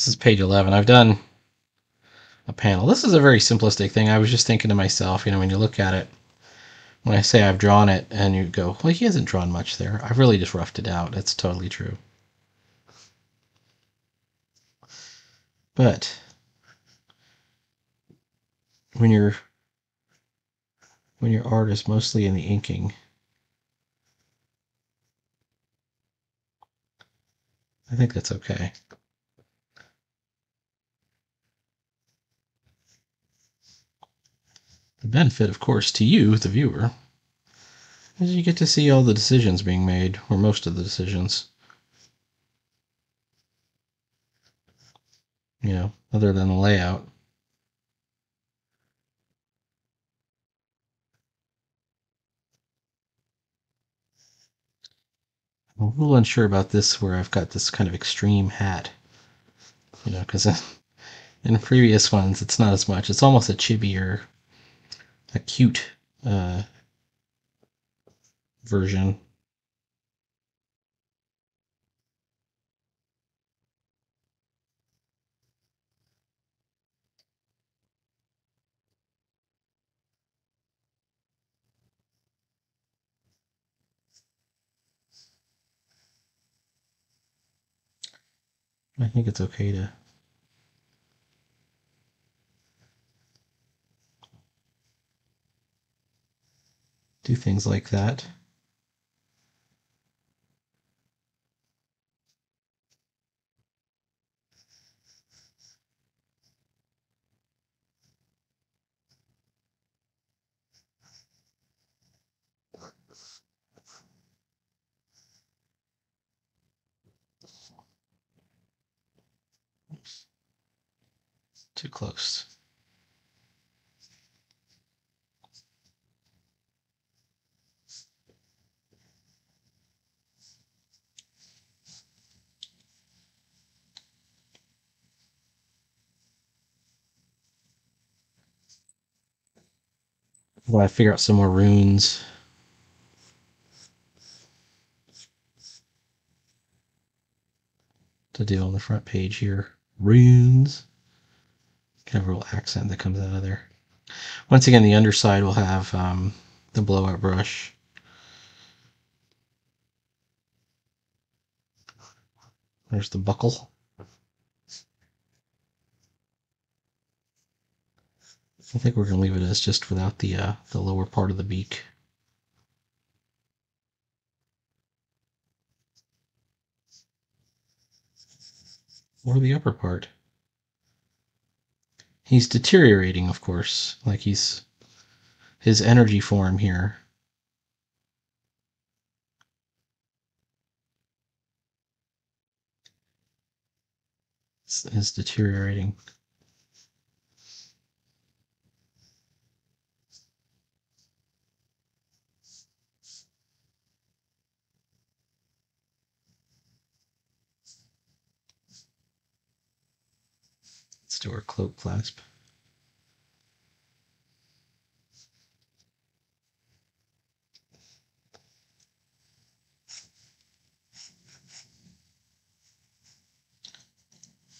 This is page 11. I've done a panel. This is a very simplistic thing. I was just thinking to myself, when you look at it, when I say I've drawn it and you go, well, he hasn't drawn much there. I've really just roughed it out. It's totally true. But when your art is mostly in the inking, I think that's okay. The benefit, of course, to you, the viewer, is you get to see all the decisions being made, or most of the decisions. Other than the layout. I'm a little unsure about this where I've got this kind of extreme hat. Because in previous ones it's not as much. It's almost a chibi or a cute version. I think it's okay to do things like that. Too close. Well, I figure out some more runes. To do on the front page here. Runes. Kind of a real accent that comes out of there. Once again, the underside will have the blowout brush. There's the buckle. I think we're going to leave it as just without the lower part of the beak. Or the upper part. He's deteriorating, of course. Like his energy form here is deteriorating. Let's do our cloak clasp.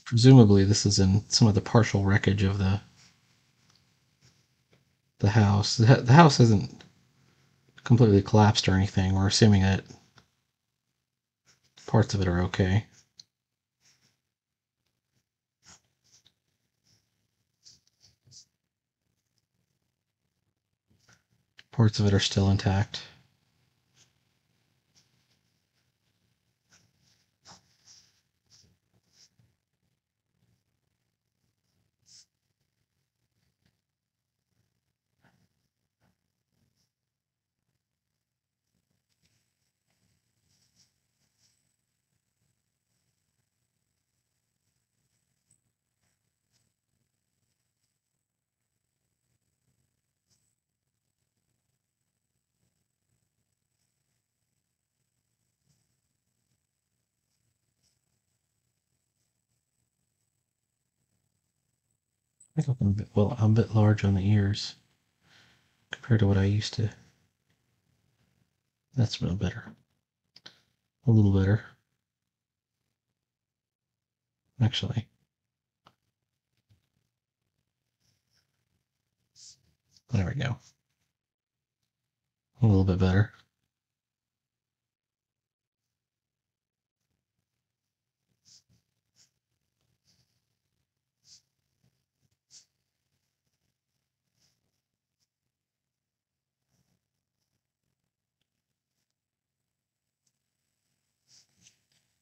Presumably this is in some of the partial wreckage of the house. The house hasn't completely collapsed or anything. We're assuming that parts of it are okay. Parts of it are still intact. I think I'm a bit large on the ears compared to what I used to. That's no better. A little better. Actually, There we go. A little bit better.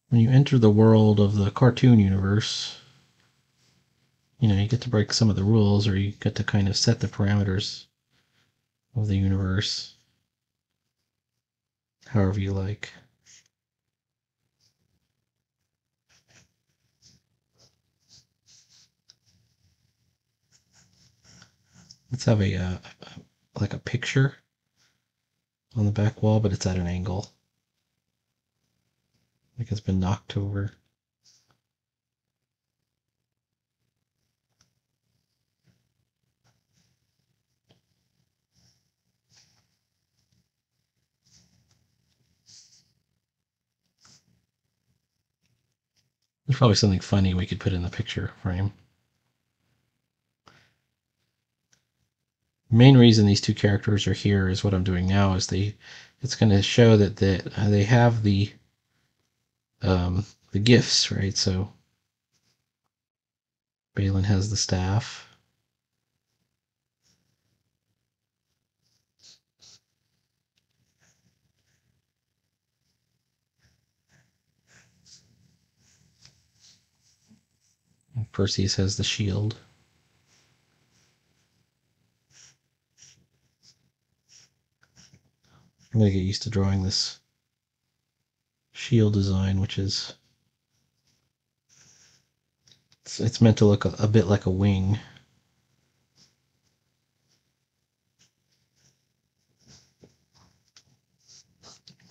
When you enter the world of the cartoon universe, you get to break some of the rules, or you get to kind of set the parameters of the universe however you like. Let's have a like a picture on the back wall, but it's at an angle. Like it's been knocked over. There's probably something funny we could put in the picture frame. The main reason these two characters are here is what I'm doing now is it's going to show that they have the gifts, right? So Balin has the staff. And Perseus has the shield. I'm going to get used to drawing this shield design, which is it's meant to look a bit like a wing.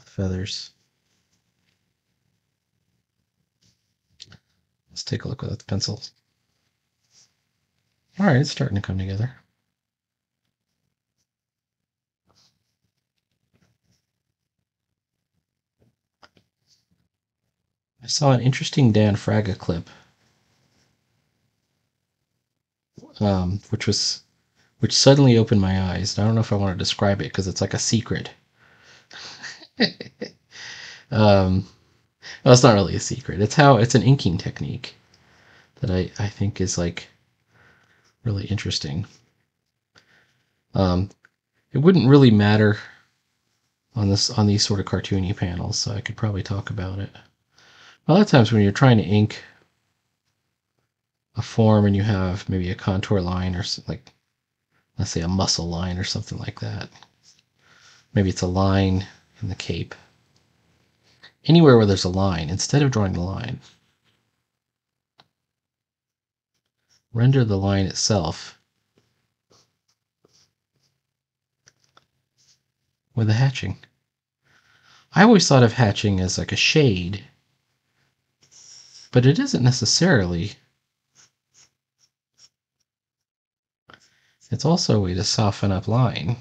Feathers. Let's take a look at the pencils. All right, it's starting to come together. I saw an interesting Dan Fraga clip, which suddenly opened my eyes. I don't know if I want to describe it because it's like a secret. Well, it's not really a secret. It's an inking technique that I think is like really interesting. It wouldn't really matter on these sort of cartoony panels, so I could probably talk about it. A lot of times when you're trying to ink a form and you have maybe a contour line or like, let's say a muscle line or something like that. Maybe it's a line in the cape. Anywhere where there's a line, instead of drawing the line, render the line itself with a hatching. I always thought of hatching as like a shade, but it isn't necessarily. It's also a way to soften up line.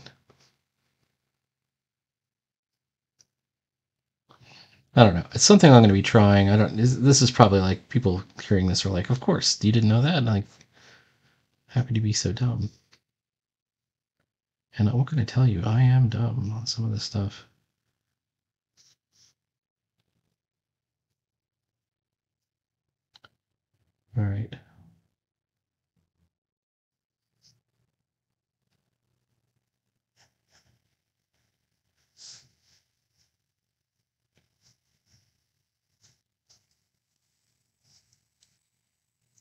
I don't know. It's something I'm going to be trying. This is probably like people hearing this are like, of course, you didn't know that. And like, happy to be so dumb. And what can I tell you? I am dumb on some of this stuff. All right.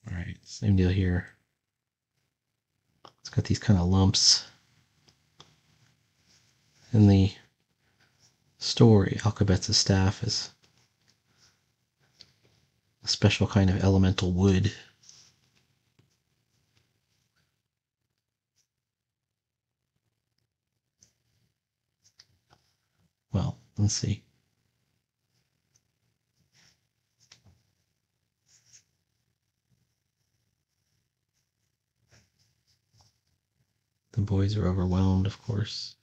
All right, same deal here. It's got these kind of lumps. In the story, Alcabet's staff is a special kind of elemental wood. Well, let's see. The boys are overwhelmed, of course.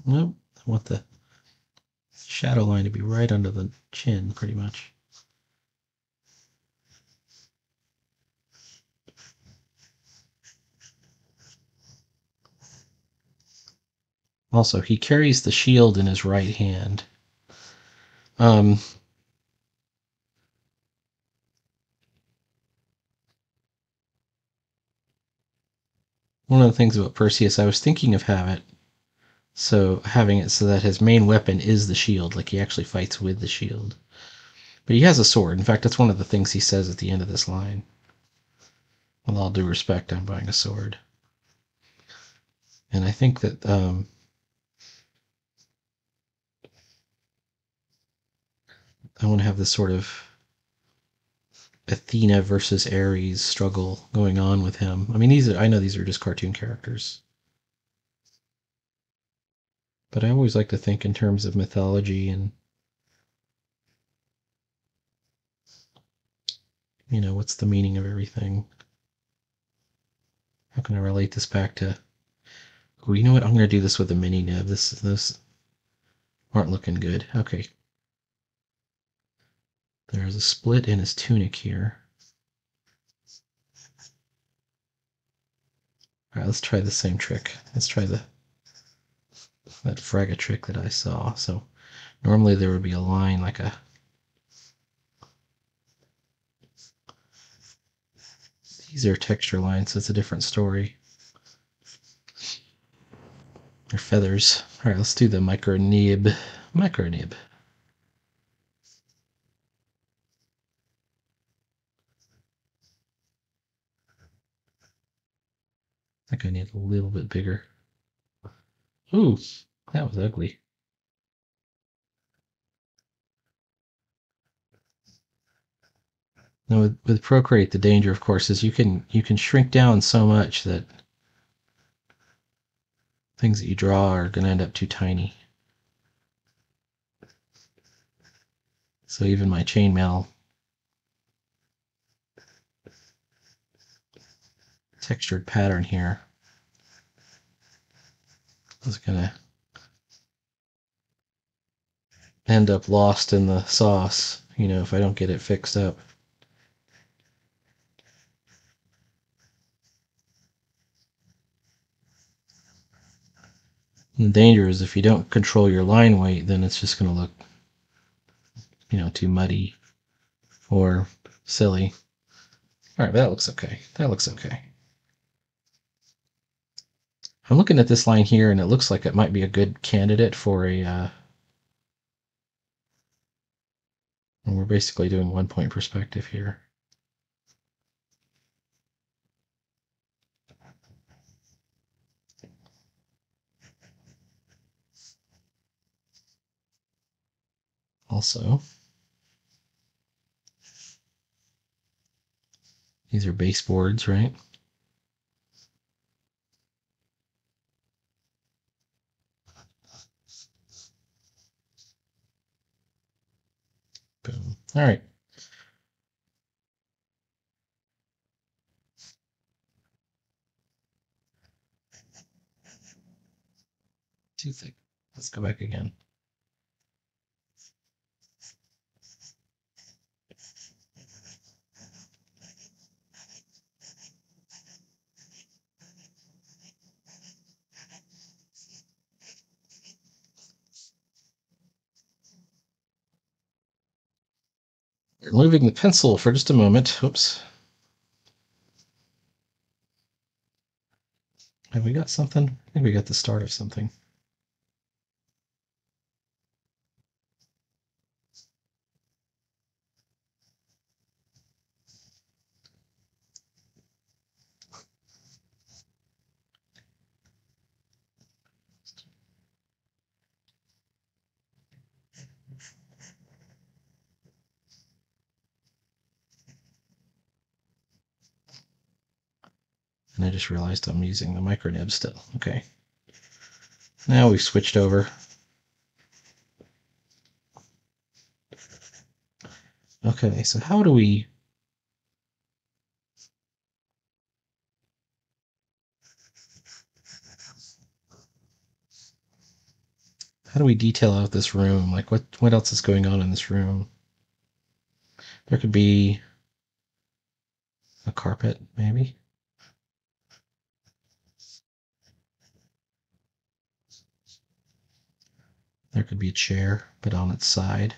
Nope, I want the shadow line to be right under the chin, pretty much. Also, he carries the shield in his right hand. One of the things about Perseus, I was thinking of having it so that his main weapon is the shield, like he actually fights with the shield. But he has a sword. In fact, that's one of the things he says at the end of this line. With all due respect, I'm buying a sword. And I think that I want to have this sort of Athena versus Ares struggle going on with him. I mean, I know these are just cartoon characters. But I always like to think in terms of mythology and, what's the meaning of everything? How can I relate this back to... Oh, you know what? I'm going to do this with a mini nib. This aren't looking good. Okay. There's a split in his tunic here. All right, let's try the same trick. Let's try that fragga trick that I saw. So normally there would be a line like a... These are texture lines, so it's a different story. They're feathers. All right, let's do the micro nib. Micro nib. I think I need a little bit bigger. Ooh, that was ugly. Now with Procreate, the danger, of course, is you can shrink down so much that things that you draw are going to end up too tiny. So even my chainmail textured pattern here is going to end up lost in the sauce, if I don't get it fixed up. And the danger is if you don't control your line weight, then it's just going to look, too muddy or silly. All right, that looks okay. That looks okay. I'm looking at this line here, and it looks like it might be a good candidate for a... and we're basically doing 1 point perspective here. Also, these are baseboards, right? Boom. All right. Too thick. Let's go back again. Removing the pencil for just a moment. Oops. Have we got something? I think we got the start of something. And I just realized I'm using the micro nib still. Okay. Now we've switched over. Okay, so how do we... How do we detail out this room? Like what else is going on in this room? There could be a carpet, maybe. There could be a chair, but on its side.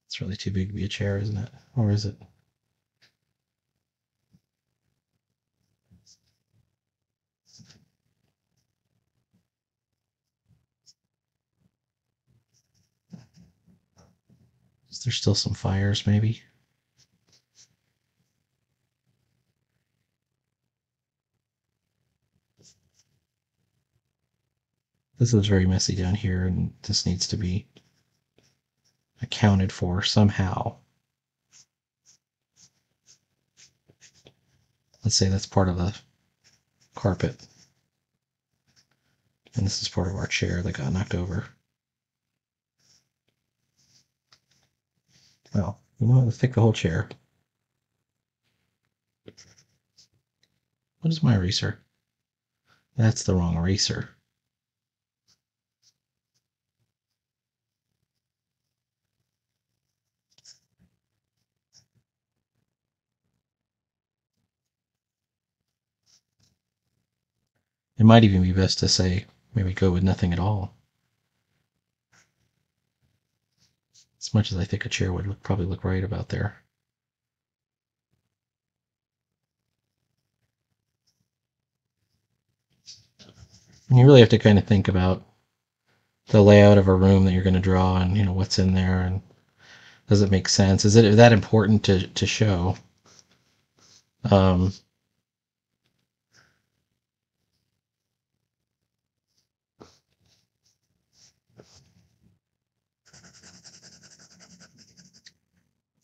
It's really too big to be a chair, isn't it? Or is it? Is there still some fires, maybe? This is very messy down here, and this needs to be accounted for somehow. Let's say that's part of the carpet. And this is part of our chair that got knocked over. Well, you know what? Let's take the whole chair. What is my eraser? That's the wrong eraser. It might even be best to say, maybe go with nothing at all. As much as I think a chair would probably look right about there. And you really have to kind of think about the layout of a room that you're going to draw, and what's in there, and does it make sense? Is it that important to show? Um,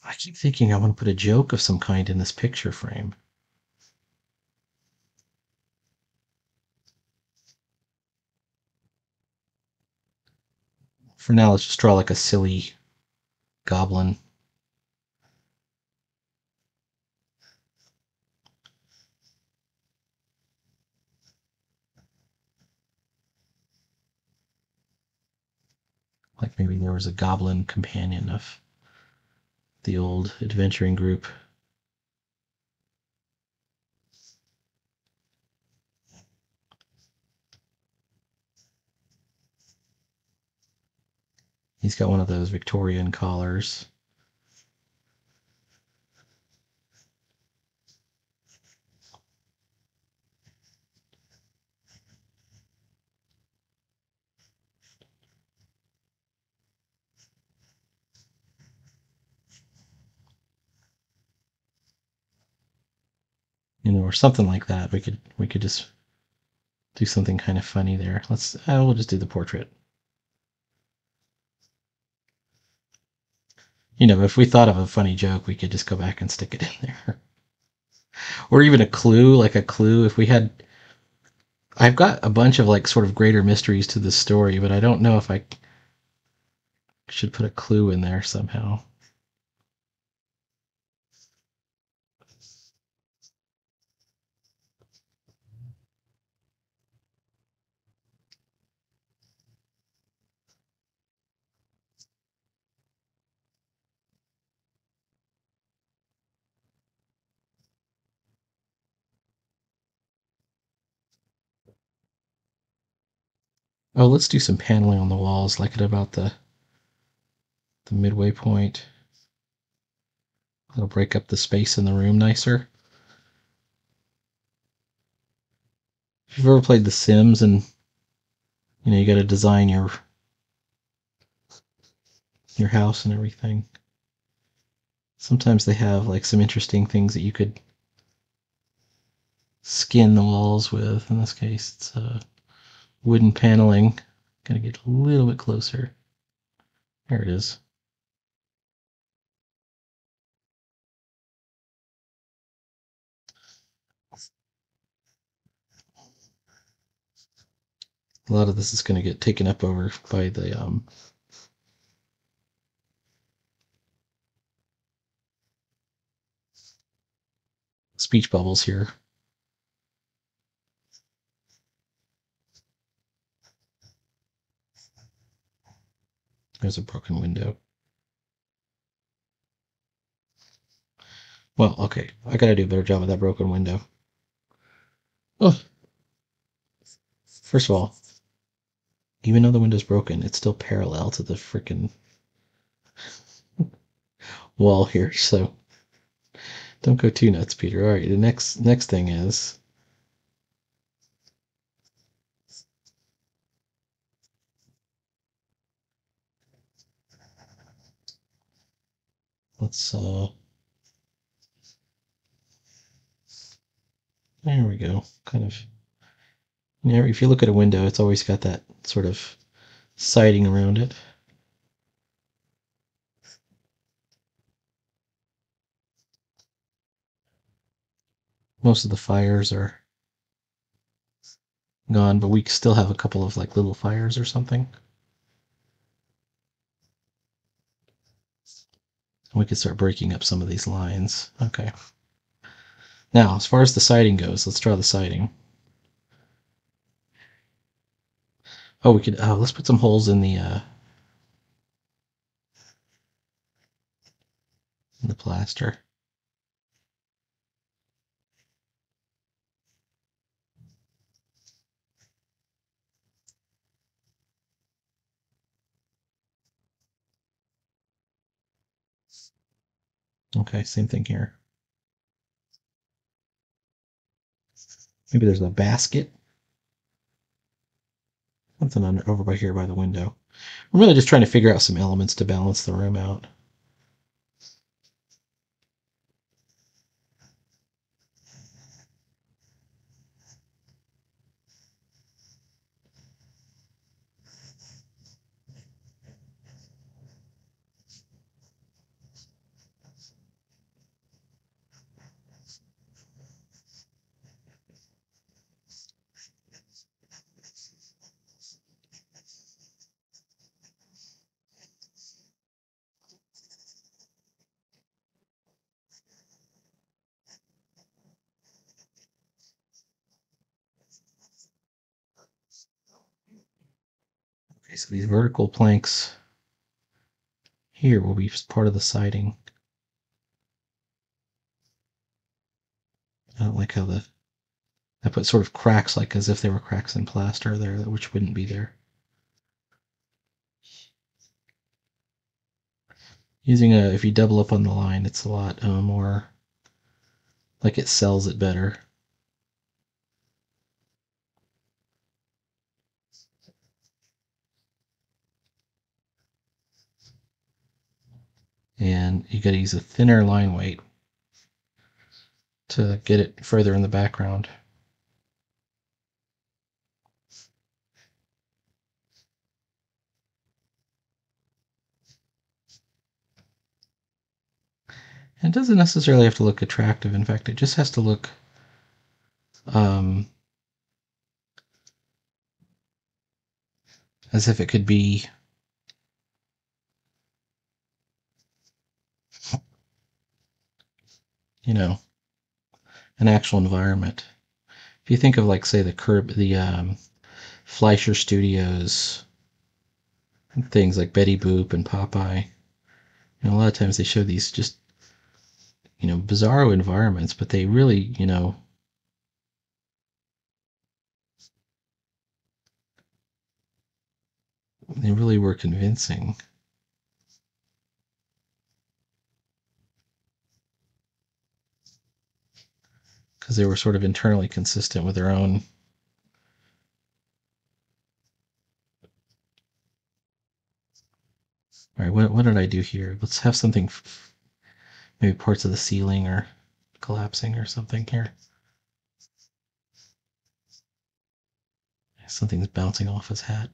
I keep thinking I want to put a joke of some kind in this picture frame. For now, let's just draw like a silly goblin. Like maybe there was a goblin companion of the old adventuring group. He's got one of those Victorian collars. Or something like that. We could just do something kind of funny there. We'll just do the portrait. If we thought of a funny joke, we could just go back and stick it in there. Or even a clue, like a clue. I've got a bunch of like sort of greater mysteries to this story, but I don't know if I should put a clue in there somehow. Oh, let's do some paneling on the walls, like at about the midway point. It'll break up the space in the room nicer. If you've ever played The Sims and you got to design your house and everything, sometimes they have like some interesting things that you could skin the walls with. In this case, it's wooden paneling. Gotta get a little bit closer. There it is. A lot of this is going to get taken up over by the speech bubbles here. There's a broken window. Well, okay. I gotta do a better job of that broken window. Oh, first of all, even though the window's broken, it's still parallel to the freaking wall here. So don't go too nuts, Peter. All right. The next thing is let's there we go. Kind of. Yeah, if you look at a window, it's always got that sort of siding around it. Most of the fires are gone, but we still have a couple of like little fires or something. We could start breaking up some of these lines. Okay. Now, as far as the siding goes, let's draw the siding. Oh, we could. Oh, let's put some holes in the plaster. Okay, same thing here. Maybe there's a basket. Something over by here by the window. I'm really just trying to figure out some elements to balance the room out. Okay, so these vertical planks here will be part of the siding. I don't like how I put sort of cracks, like as if they were cracks in plaster there, which wouldn't be there. If you double up on the line, it's a lot more, like it sells it better. And you got to use a thinner line weight to get it further in the background. And it doesn't necessarily have to look attractive. In fact, it just has to look as if it could be, you know, an actual environment. If you think of, like, say, the Fleischer Studios, things like Betty Boop and Popeye, a lot of times they show these just, bizarro environments, but they really, they really were convincing. Because they were sort of internally consistent with their own. All right, what did I do here? Let's have something, maybe parts of the ceiling are collapsing or something here. Something's bouncing off his hat.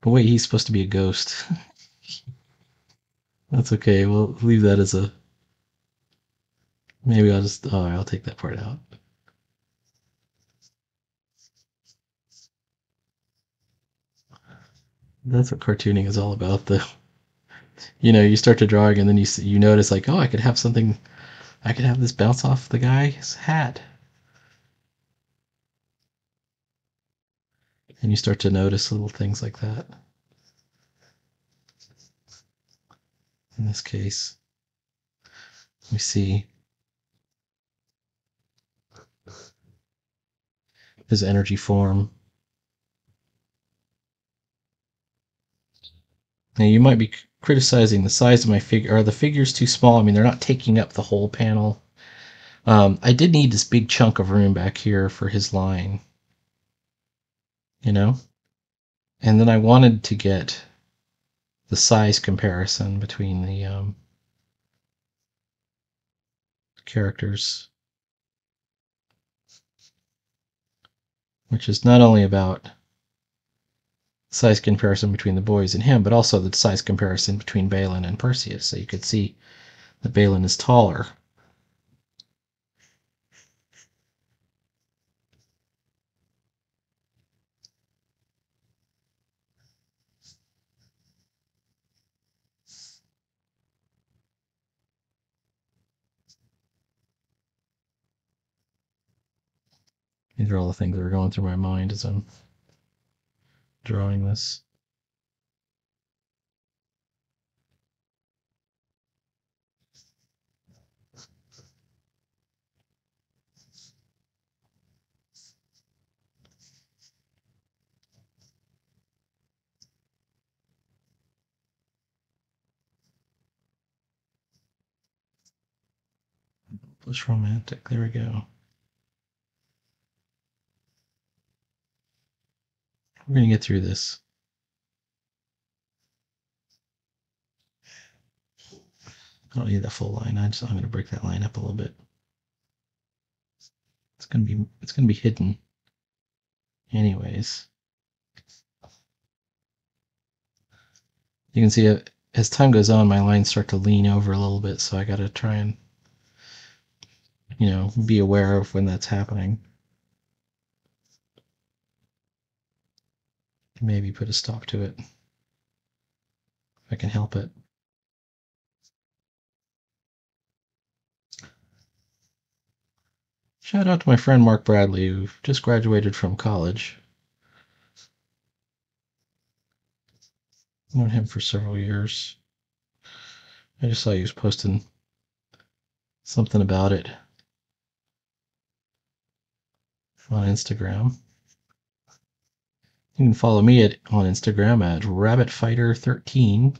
But wait, he's supposed to be a ghost. That's okay. We'll leave that as a. Maybe I'll take that part out. That's what cartooning is all about. You start to drawing and then you notice like, oh, I could have something. I could have this bounce off the guy's hat, and you start to notice little things like that. In this case, we see his energy form. Now you might be criticizing the size of my figure. Are the figures too small? I mean, they're not taking up the whole panel. I did need this big chunk of room back here for his line, you know? And then I wanted to get the size comparison between the characters, which is not only about size comparison between the boys and him, but also the size comparison between Balin and Perseus. So you could see that Balin is taller. These are all the things that are going through my mind as I'm drawing this. Plus romantic. There we go. We're going to get through this. I don't need that full line. I'm going to break that line up a little bit. It's going to be hidden anyways. You can see as time goes on, my lines start to lean over a little bit, so I got to try and be aware of when that's happening. Maybe put a stop to it if I can help it. Shout out to my friend Mark Bradley, who just graduated from college. I've known him for several years. I just saw he was posting something about it on Instagram. You can follow me on Instagram at rabbitfighter13.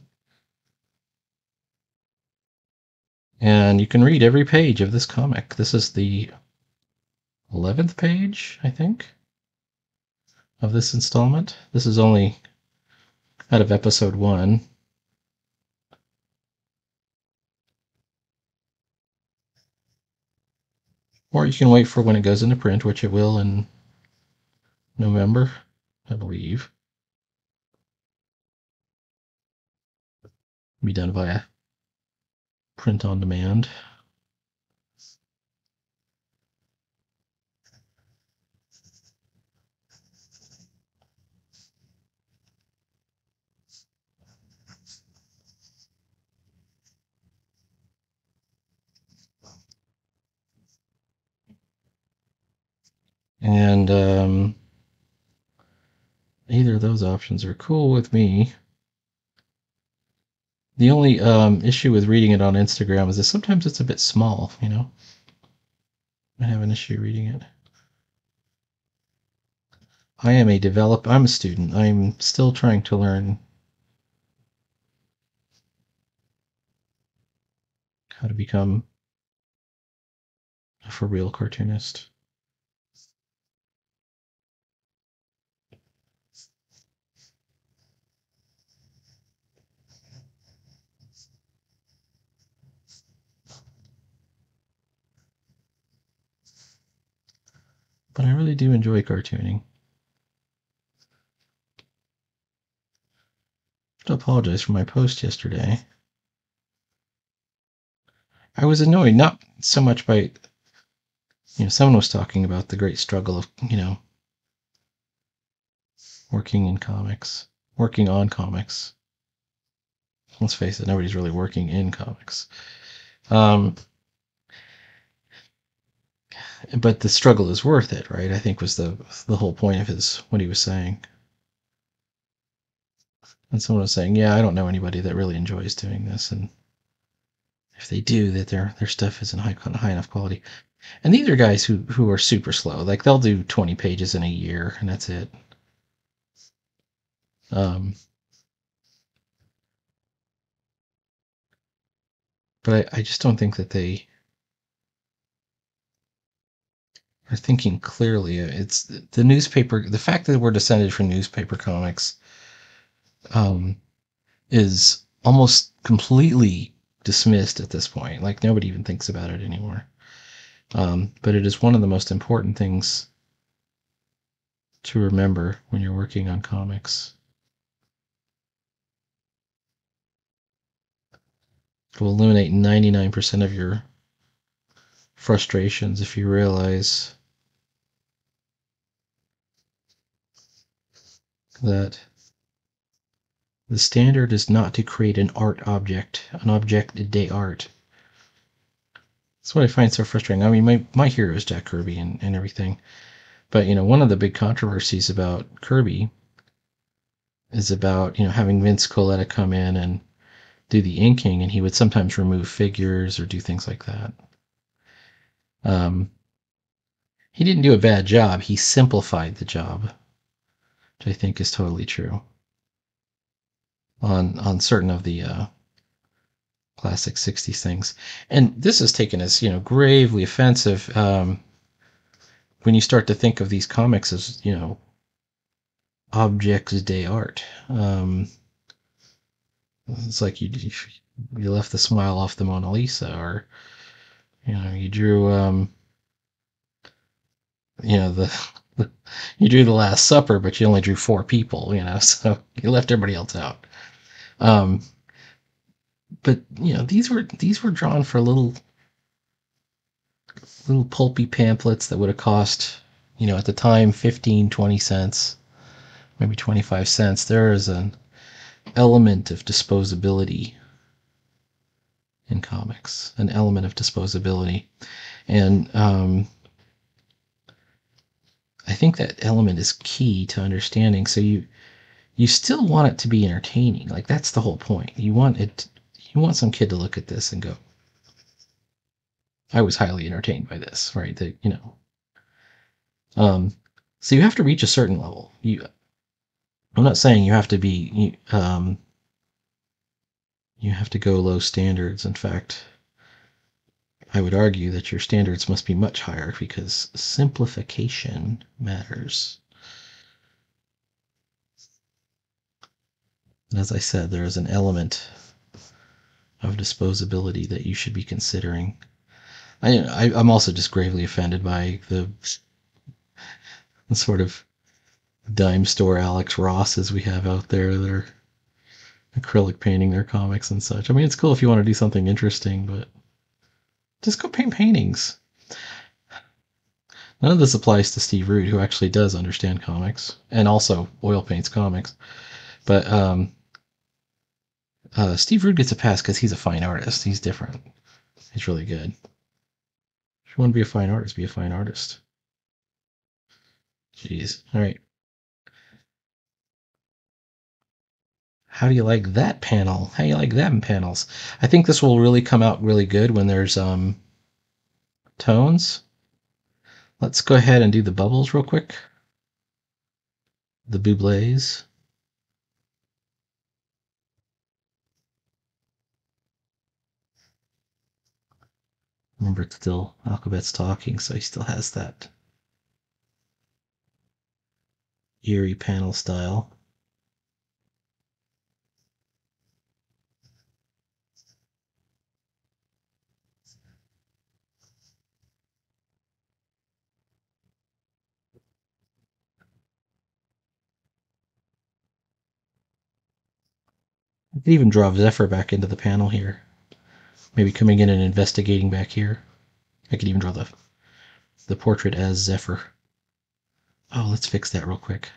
And you can read every page of this comic. This is the 11th page, I think, of this installment. This is only out of episode 1. Or you can wait for when it goes into print, which it will in November, I believe. Be done via print on demand. And either of those options are cool with me. The only issue with reading it on Instagram is that sometimes it's a bit small, I have an issue reading it. I'm a student. I'm still trying to learn how to become a for real cartoonist. But I really do enjoy cartooning. I have to apologize for my post yesterday. I was annoyed, not so much by, someone was talking about the great struggle of, working in comics, working on comics. Let's face it, nobody's really working in comics. But the struggle is worth it, right? I think was the whole point of what he was saying. And someone was saying, yeah, I don't know anybody that really enjoys doing this, and if they do, that their stuff isn't high enough quality. And these are guys who are super slow. Like they'll do 20 pages in a year, and that's it. But I just don't think that they are thinking clearly. It's the newspaper. The fact that we're descended from newspaper comics is almost completely dismissed at this point. Like nobody even thinks about it anymore. But it is one of the most important things to remember when you're working on comics. It will eliminate 99% of your frustrations if you realize that the standard is not to create an art object, an object de art. That's what I find so frustrating. I mean, my hero is Jack Kirby and everything. But, one of the big controversies about Kirby is about, having Vince Coletta come in and do the inking, and he would sometimes remove figures or do things like that. He didn't do a bad job. He simplified the job, which I think is totally true on certain of the classic 60s things. And this is taken as, gravely offensive when you start to think of these comics as, objects de art. It's like you left the smile off the Mona Lisa, or you drew you drew the Last Supper, but you only drew 4 people, so you left everybody else out. But these were drawn for little pulpy pamphlets that would have cost, at the time 15, 20 cents, maybe 25 cents. There is an element of disposability in comics, an element of disposability. And I think that element is key to understanding. So you still want it to be entertaining. Like that's the whole point. You want some kid to look at this and go, I was highly entertained by this, right? That so you have to reach a certain level. I'm not saying you have to be you have to go low standards. In fact, I would argue that your standards must be much higher because simplification matters. And as I said, there is an element of disposability that you should be considering. I'm also just gravely offended by the sort of dime store Alex Rosses we have out there that are acrylic painting their comics and such. I mean, it's cool if you want to do something interesting, but just go paint paintings. None of this applies to Steve Root, who actually does understand comics and also oil paints comics. But Steve Root gets a pass because he's a fine artist. He's different. He's really good. If you want to be a fine artist, be a fine artist. Jeez. All right. How do you like that panel? How do you like them panels? I think this will really come out really good when there's tones. Let's go ahead and do the bubbles real quick. The Bublés. Remember, it's still Alphabet's talking, so he still has that eerie panel style. I could even draw Zephyr back into the panel here. Maybe coming in and investigating back here. I could even draw the portrait as Zephyr. Oh, let's fix that real quick.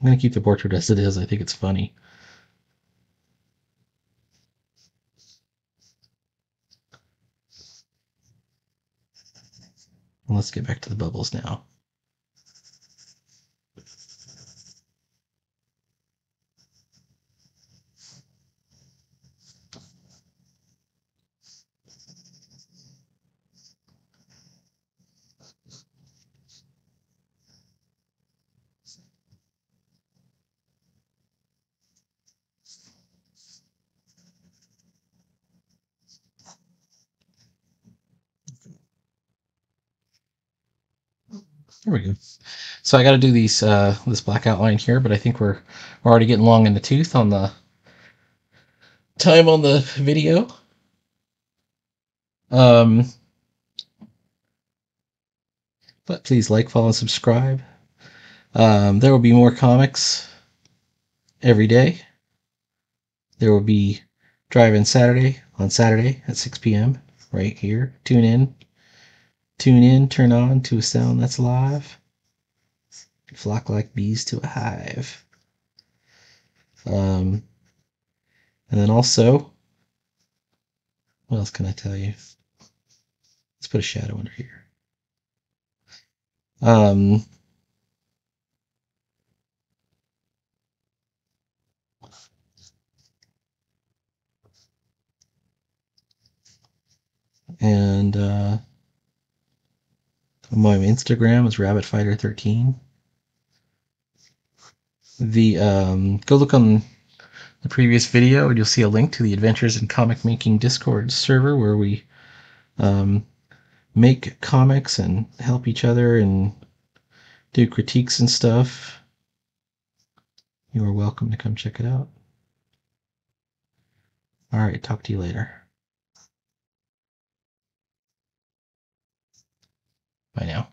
I'm going to keep the portrait as it is. I think it's funny. Let's get back to the bubbles now. There we go. So I got to do these this black outline here, but I think we're already getting long in the tooth on the time on the video. But please like, follow, and subscribe. There will be more comics every day. There will be Drive-In Saturday on Saturday at 6 p.m. right here. Tune in, turn on to a sound that's live. Flock like bees to a hive. And then also, what else can I tell you? Let's put a shadow under here. And my Instagram is rabbitfighter13. Go look on the previous video and you'll see a link to the Adventures in Comic Making Discord server where we make comics and help each other and do critiques and stuff. You are welcome to come check it out. All right, talk to you later. Bye now.